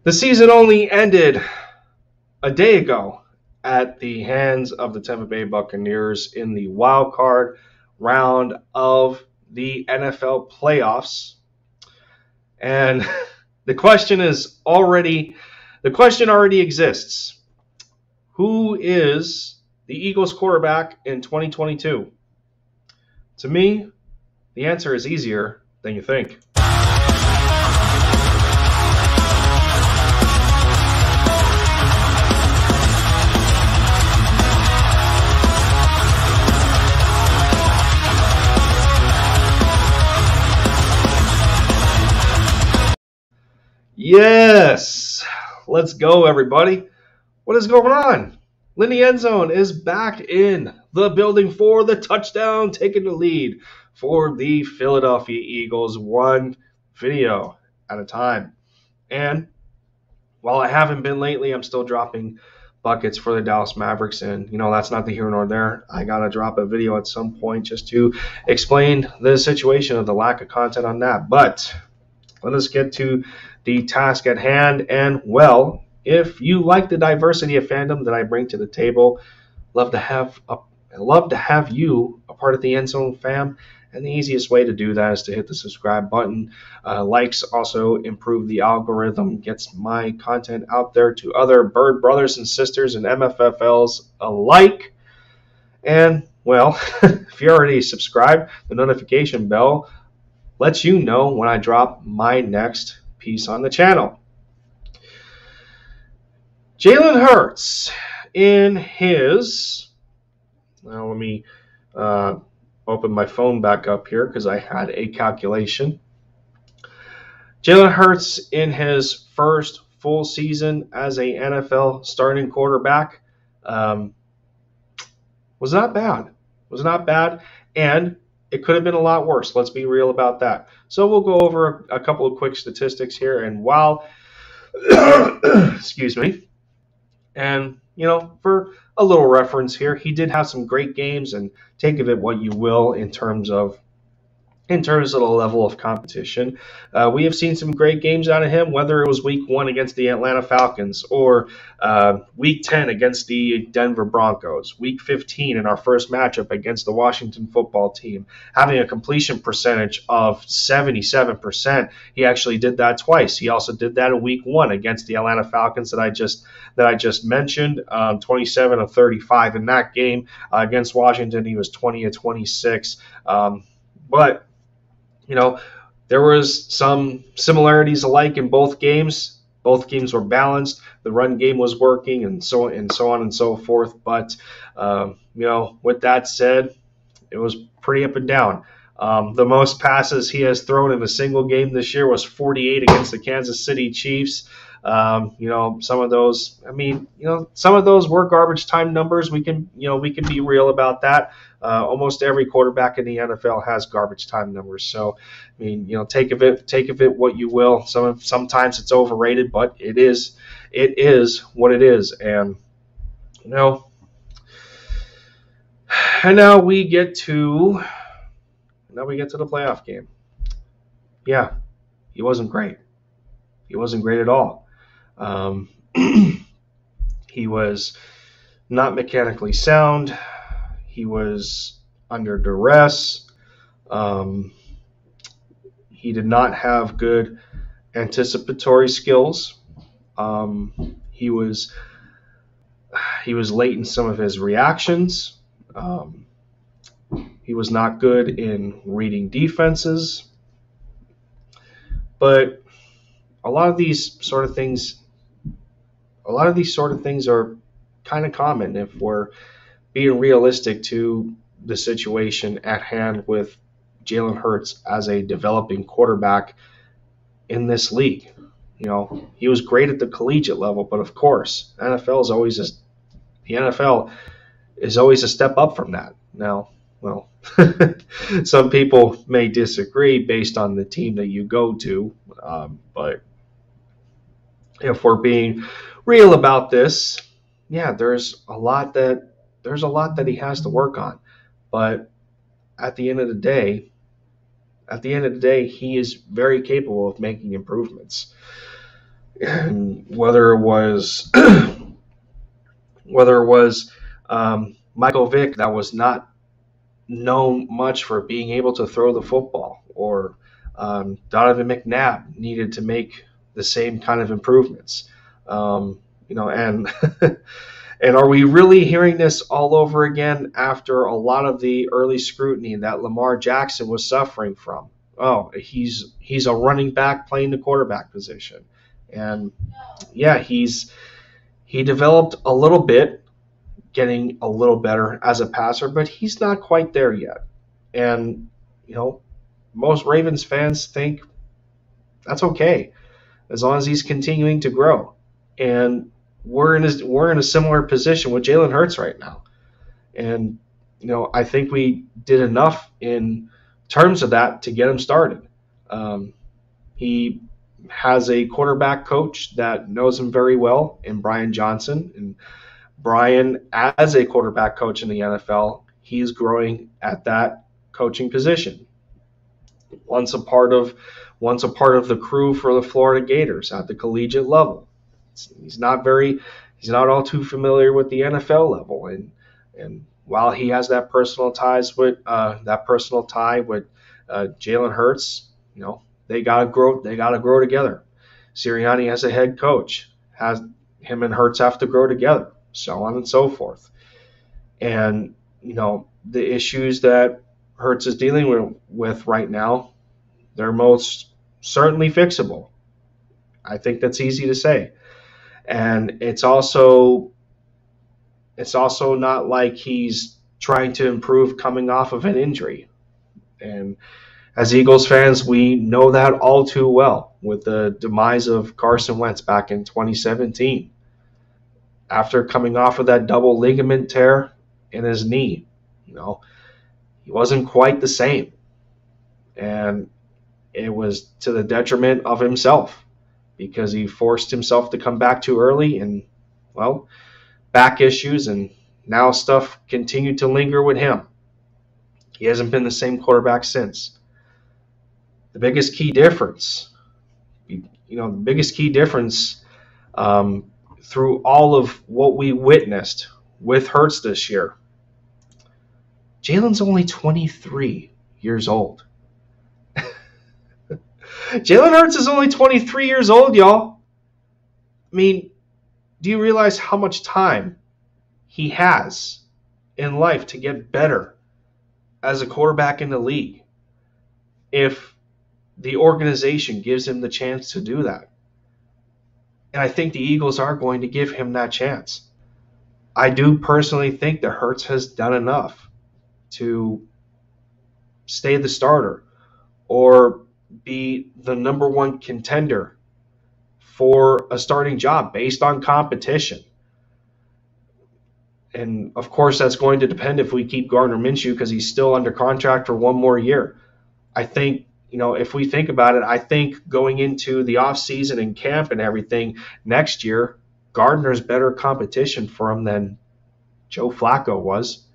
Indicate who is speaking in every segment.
Speaker 1: The season only ended a day ago at the hands of the Tampa Bay Buccaneers in the wild card round of the NFL playoffs. And the question already exists. Who is the Eagles quarterback in 2022? To me, the answer is easier than you think. Yes, let's go, everybody. What is going on? Lindy Endzone is back in the building for the touchdown, taking the lead for the Philadelphia Eagles, one video at a time. And while I haven't been lately, I'm still dropping buckets for the Dallas Mavericks, and that's not the here nor there. I gotta drop a video at some point just to explain the situation of the lack of content on that. But let us get to the task at hand. And well, if you like the diversity of fandom that I bring to the table, love to have you a part of the Endzone fam. And the easiest way to do that is to hit the subscribe button. Likes also improve the algorithm, gets my content out there to other Bird brothers and sisters and MFFLs alike. And well, if you're already subscribed, the notification bell lets you know when I drop my next piece on the channel. Jalen Hurts in his, now let me open my phone back up here because I had a calculation. Jalen Hurts in his first full season as a NFL starting quarterback was not bad, and it could have been a lot worse. Let's be real about that. So we'll go over a couple of quick statistics here. And while, excuse me, and for a little reference here, he did have some great games, and take of it what you will in terms of the level of competition. We have seen some great games out of him, whether it was week 1 against the Atlanta Falcons or week 10 against the Denver Broncos, week 15 in our first matchup against the Washington football team, having a completion percentage of 77%. He actually did that twice. He also did that in week 1 against the Atlanta Falcons that I just mentioned, 27 of 35 in that game. Against Washington, he was 20 of 26. But there was some similarities alike in both games. Both games were balanced. The run game was working, and so on and so forth. But with that said, it was pretty up and down. The most passes he has thrown in a single game this year was 48 against the Kansas City Chiefs. Some of those, some of those were garbage time numbers. We can be real about that. Almost every quarterback in the NFL has garbage time numbers. So, take of it what you will. Sometimes it's overrated, but it is what it is. And and now we get to the playoff game. Yeah, he wasn't great. He wasn't great at all. He was not mechanically sound. He was under duress. He did not have good anticipatory skills. He was late in some of his reactions. He was not good in reading defenses. But a lot of these sort of things are kind of common if we're being realistic to the situation at hand with Jalen Hurts as a developing quarterback in this league. He was great at the collegiate level, but of course, the NFL is always a step up from that. Now, well, some people may disagree based on the team that you go to, but if we're being real about this, yeah, there's a lot that he has to work on. But at the end of the day, he is very capable of making improvements. And whether it was Michael Vick, that was not known much for being able to throw the football, or Donovan McNabb needed to make the same kind of improvements. And and are we really hearing this all over again after a lot of the early scrutiny that Lamar Jackson was suffering from? Oh, he's a running back playing the quarterback position, and yeah, he developed a little bit, getting a little better as a passer, but he's not quite there yet. And you know, most Ravens fans think that's okay as long as he's continuing to grow. And we're in a similar position with Jalen Hurts right now. And I think we did enough in terms of that to get him started. He has a quarterback coach that knows him very well in Brian Johnson. And Brian, as a quarterback coach in the NFL, he's growing at that coaching position. Once a part of the crew for the Florida Gators at the collegiate level. He's not all too familiar with the NFL level, and while he has that personal tie with Jalen Hurts, they gotta grow together. Sirianni as a head coach has him and Hurts have to grow together, so on and so forth. And the issues that Hurts is dealing with right now, they're most certainly fixable. I think that's easy to say. And it's also not like he's trying to improve coming off of an injury. And as Eagles fans, we know that all too well with the demise of Carson Wentz back in 2017. After coming off of that double ligament tear in his knee, he wasn't quite the same. And it was to the detriment of himself because he forced himself to come back too early, and, well, back issues, and now stuff continued to linger with him. He hasn't been the same quarterback since. The biggest key difference, through all of what we witnessed with Hurts this year, Jalen's only 23 years old. Jalen Hurts is only 23 years old, y'all. I mean, do you realize how much time he has in life to get better as a quarterback in the league if the organization gives him the chance to do that? And I think the Eagles are going to give him that chance. I do personally think that Hurts has done enough to stay the starter or be the number one contender for a starting job based on competition. And of course, that's going to depend if we keep Gardner Minshew because he's still under contract for one more year. I think, if we think about it, I think going into the offseason and camp and everything next year, Gardner's better competition for him than Joe Flacco was,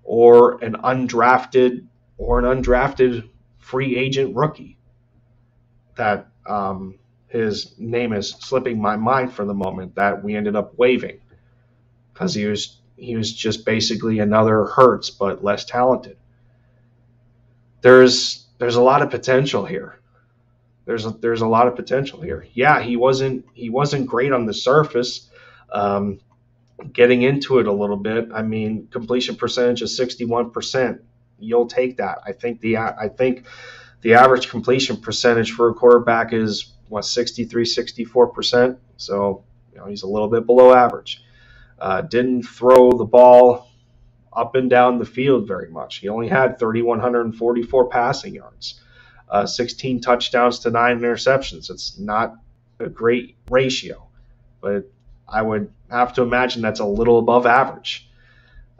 Speaker 1: or an undrafted free agent rookie that his name is slipping my mind for the moment, that we ended up waiving because he was just basically another Hurts but less talented. There's a lot of potential here. There's a lot of potential here. Yeah, he wasn't great on the surface. Getting into it a little bit, I mean, completion percentage is 61%. You'll take that. I think the average completion percentage for a quarterback is 63, 64%. So he's a little bit below average. Didn't throw the ball up and down the field very much. He only had 3,144 passing yards, 16 touchdowns to 9 interceptions. It's not a great ratio, but I would have to imagine that's a little above average.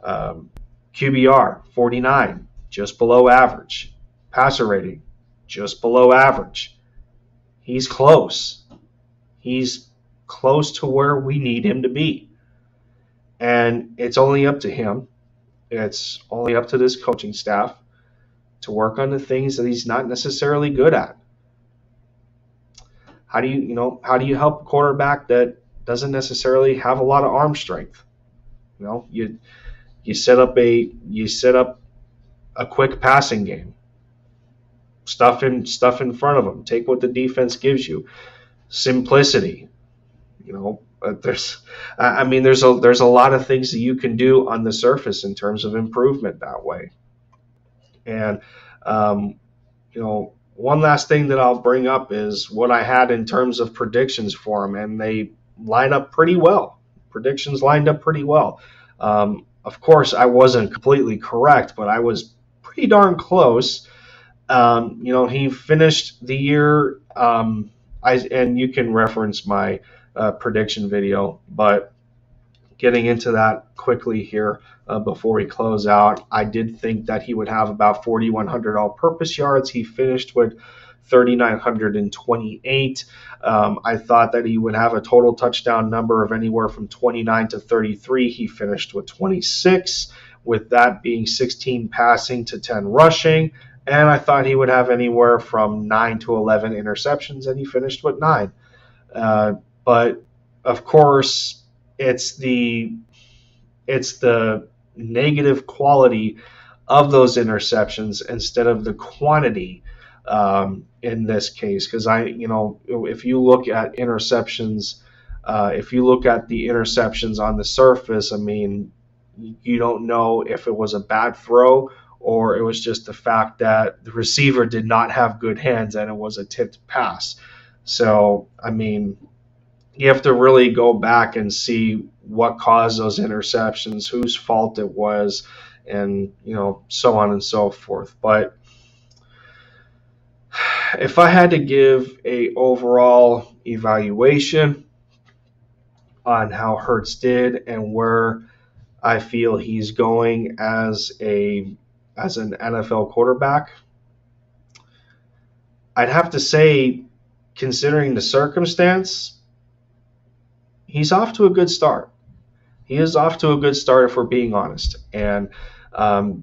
Speaker 1: QBR, 49, just below average. Passer rating, just below average. He's close. He's close to where we need him to be. And it's only up to him. It's only up to this coaching staff to work on the things that he's not necessarily good at. how do you help a quarterback that doesn't necessarily have a lot of arm strength? You set up a quick passing game. Stuff in front of them. Take what the defense gives you. Simplicity. There's a lot of things that you can do on the surface in terms of improvement that way. And um, one last thing that I'll bring up is what I had in terms of predictions for him, and they line up pretty well. Predictions lined up pretty well. Of course, I wasn't completely correct, but I was pretty darn close. He finished the year. And you can reference my prediction video, but getting into that quickly here before we close out, I did think that he would have about 4,100 all-purpose yards. He finished with 3,928. I thought that he would have a total touchdown number of anywhere from 29 to 33. He finished with 26, with that being 16 passing to 10 rushing. And I thought he would have anywhere from 9 to 11 interceptions, and he finished with 9. But of course, it's the negative quality of those interceptions instead of the quantity in this case. Because if you look at interceptions, if you look at the interceptions on the surface, I mean, you don't know if it was a bad throw or it was just the fact that the receiver did not have good hands and it was a tipped pass. So, I mean, you have to really go back and see what caused those interceptions, whose fault it was, and so on and so forth. But if I had to give a overall evaluation on how Hurts did and where I feel he's going as an NFL quarterback, I'd have to say, considering the circumstance, he's off to a good start. He is off to a good start if we're being honest. And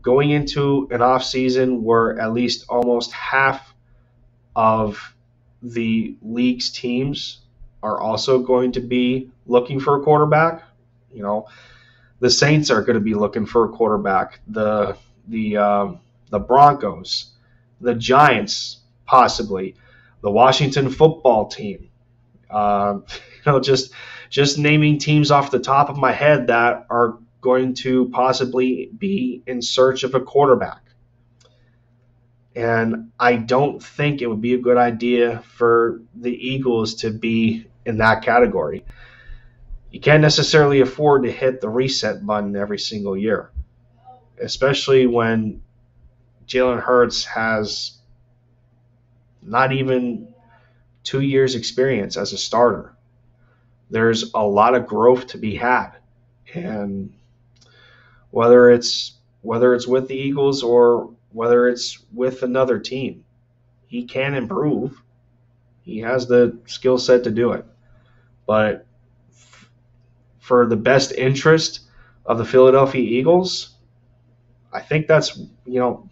Speaker 1: going into an offseason where at least almost half of the league's teams are also going to be looking for a quarterback. The Saints are going to be looking for a quarterback. The Broncos, the Giants, possibly, the Washington football team. Just naming teams off the top of my head that are going to possibly be in search of a quarterback. And I don't think it would be a good idea for the Eagles to be in that category. You can't necessarily afford to hit the reset button every single year, especially when Jalen Hurts has not even 2 years experience as a starter. There's a lot of growth to be had. And whether it's with the Eagles or whether it's with another team, he can improve. He has the skill set to do it. But for the best interest of the Philadelphia Eagles, I think that's, and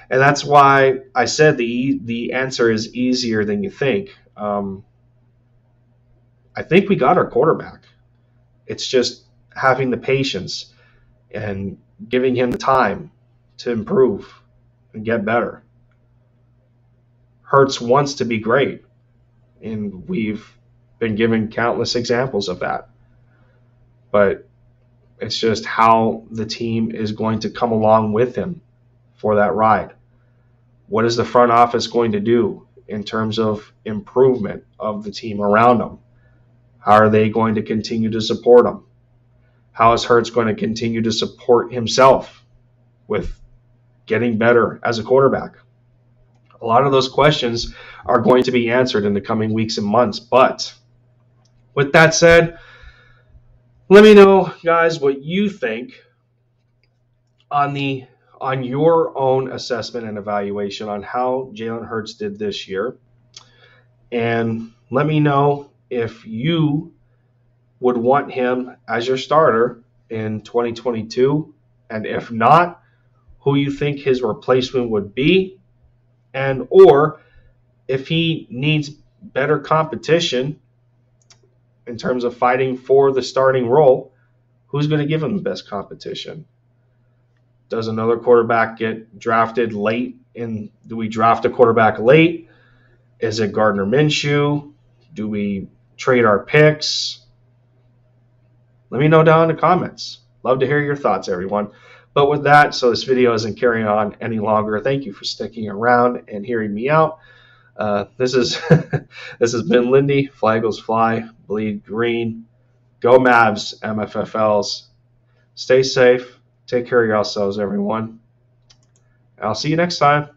Speaker 1: that's why I said the answer is easier than you think. I think we got our quarterback. It's just having the patience and giving him the time to improve and get better. Hurts wants to be great, and we've been given countless examples of that. But it's just how the team is going to come along with him for that ride. What is the front office going to do in terms of improvement of the team around him? How are they going to continue to support him? How is Hurts going to continue to support himself with getting better as a quarterback? A lot of those questions are going to be answered in the coming weeks and months. But with that said, let me know, guys, what you think on your own assessment and evaluation on how Jalen Hurts did this year. And let me know if you would want him as your starter in 2022. And if not, who you think his replacement would be, and or if he needs better competition in terms of fighting for the starting role, who's going to give him the best competition? Does another quarterback get drafted late? Do we draft a quarterback late? Is it Gardner Minshew? Do we trade our picks? Let me know down in the comments. Love to hear your thoughts, everyone. But with that, so this video isn't carrying on any longer, thank you for sticking around and hearing me out. This is this has been Lindy. Flagels fly, bleed green. Go Mavs, MFFLs. Stay safe. Take care of yourselves, everyone. I'll see you next time.